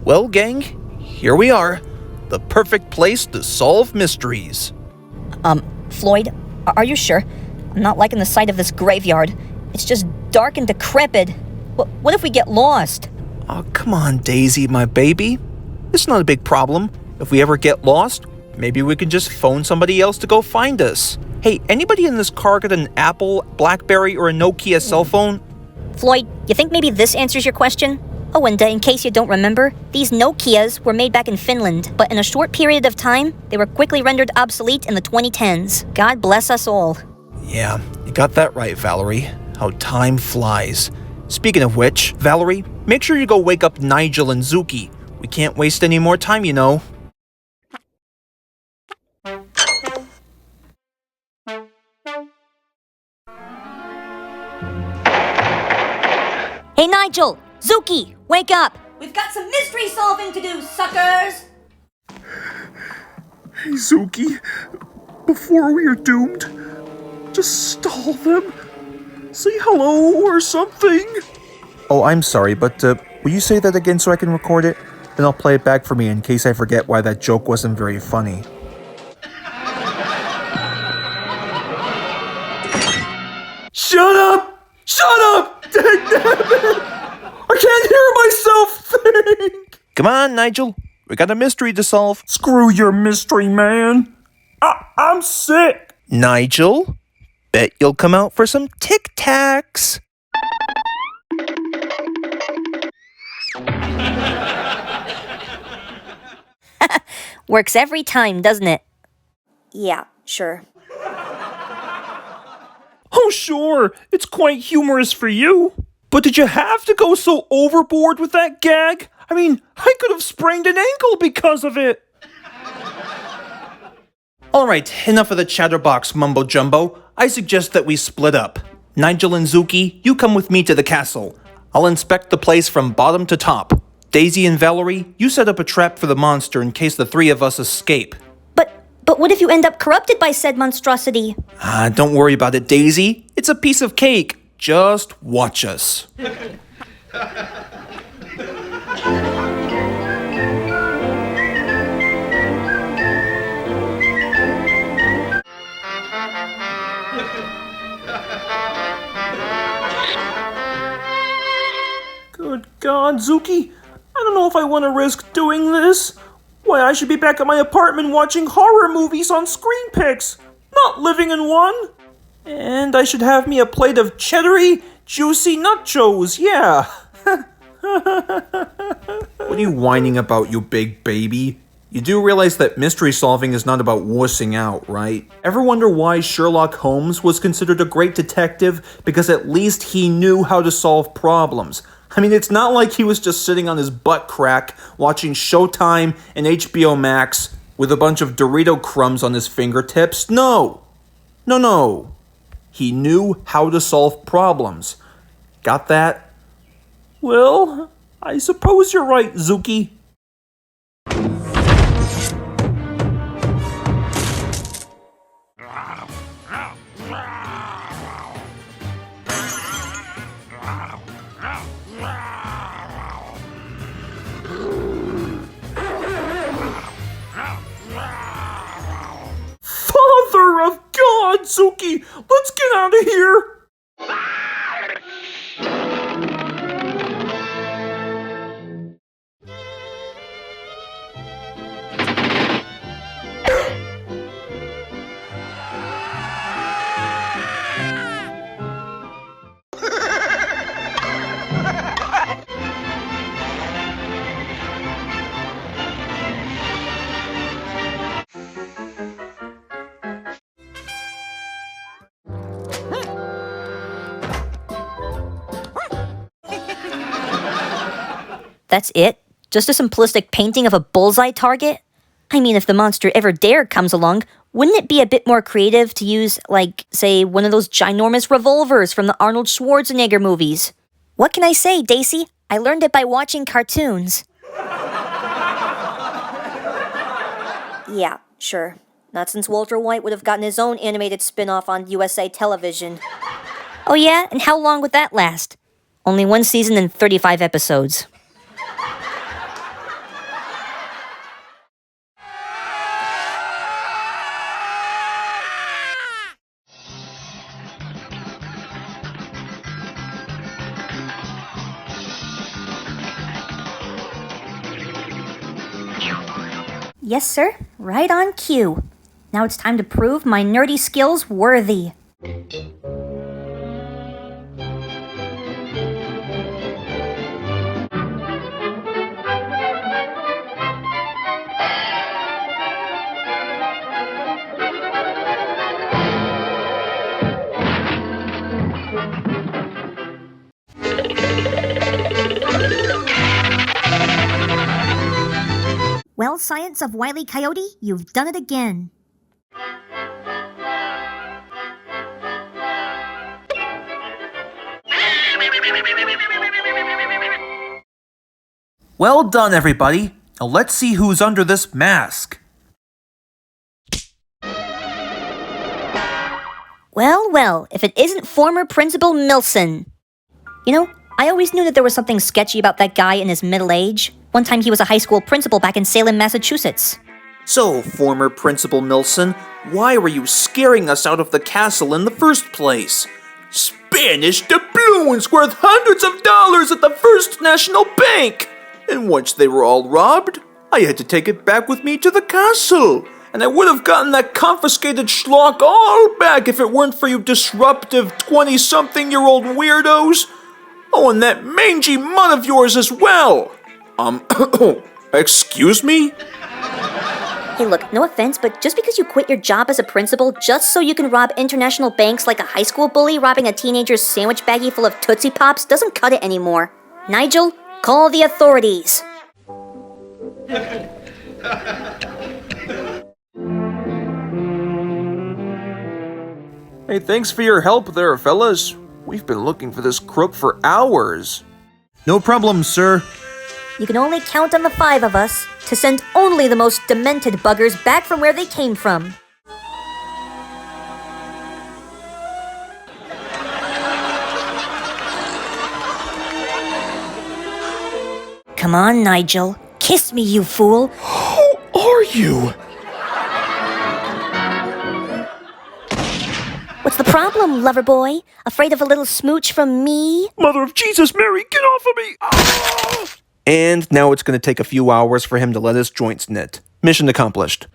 Well, gang, here we are. The perfect place to solve mysteries. Floyd, are you sure? I'm not liking the sight of this graveyard. It's just dark and decrepit. What if we get lost? Oh, come on, Daisy, my baby. It's not a big problem. If we ever get lost, maybe we can just phone somebody else to go find us. Hey, anybody in this car got an Apple, BlackBerry, or a Nokia cell phone? Floyd, you think maybe this answers your question? Oh, and in case you don't remember, these Nokias were made back in Finland, but in a short period of time, they were quickly rendered obsolete in the 2010s. God bless us all. Yeah, you got that right, Valerie. How time flies. Speaking of which, Valerie, make sure you go wake up Nigel and Zukey. We can't waste any more time, you know. Hey, Nigel! Zukey! Wake up! We've got some mystery solving to do, suckers! Hey, Zukey, before we are doomed, just stall them. Say hello or something. Oh, I'm sorry, but will you say that again so I can record it? Then I'll play it back for me in case I forget why that joke wasn't very funny. Shut up! Shut up! Dang I can't hear myself think! Come on, Nigel. We got a mystery to solve. Screw your mystery, man. I'm sick. Nigel, bet you'll come out for some Tic Tacs. Works every time, doesn't it? Yeah, sure. Oh, sure. It's quite humorous for you. But did you have to go so overboard with that gag? I mean, I could have sprained an ankle because of it. Alright, enough of the chatterbox mumbo-jumbo. I suggest that we split up. Nigel and Zukey, you come with me to the castle. I'll inspect the place from bottom to top. Daisy and Valerie, you set up a trap for the monster in case the three of us escape. But what if you end up corrupted by said monstrosity? Don't worry about it, Daisy. It's a piece of cake. Just watch us. Good God, Zukey. I don't know if I want to risk doing this. Why, I should be back at my apartment watching horror movies on screen pics, not living in one. And I should have me a plate of cheddary, juicy nachos, yeah. What are you whining about, you big baby? You do realize that mystery solving is not about wussing out, right? Ever wonder why Sherlock Holmes was considered a great detective? Because at least he knew how to solve problems. I mean, it's not like he was just sitting on his butt crack watching Showtime and HBO Max with a bunch of Dorito crumbs on his fingertips. No. He knew how to solve problems. Got that? Well, I suppose you're right, Zukey. Father of God, Zukey, let's get out of here. That's it? Just a simplistic painting of a bullseye target? I mean, if the monster ever dare comes along, wouldn't it be a bit more creative to use, like, say, one of those ginormous revolvers from the Arnold Schwarzenegger movies? What can I say, Daisy? I learned it by watching cartoons. Yeah, sure. Not since Walter White would have gotten his own animated spin-off on USA television. Oh yeah? And how long would that last? Only one season and 35 episodes. Yes, sir. Right on cue. Now it's time to prove my nerdy skills worthy. Well, Science of Wile E. Coyote, you've done it again. Well done, everybody. Now let's see who's under this mask. Well, if it isn't former Principal Milson. You know, I always knew that there was something sketchy about that guy in his middle age. One time he was a high school principal back in Salem, Massachusetts. So, former Principal Milson, why were you scaring us out of the castle in the first place? Spanish doubloons worth hundreds of dollars at the First National Bank! And once they were all robbed, I had to take it back with me to the castle. And I would have gotten that confiscated schlock all back if it weren't for you disruptive 20-something-year-old weirdos. Oh, and that mangy mutt of yours as well. Excuse me? Hey, look, no offense, but just because you quit your job as a principal just so you can rob international banks like a high school bully robbing a teenager's sandwich baggie full of Tootsie Pops doesn't cut it anymore. Nigel, call the authorities. Hey, thanks for your help there, fellas. We've been looking for this crook for hours. No problem, sir. You can only count on the 5 of us to send only the most demented buggers back from where they came from. Come on, Nigel. Kiss me, you fool. Who are you? What's the problem, lover boy? Afraid of a little smooch from me? Mother of Jesus, Mary, get off of me! Ah! And now it's going to take a few hours for him to let his joints knit. Mission accomplished.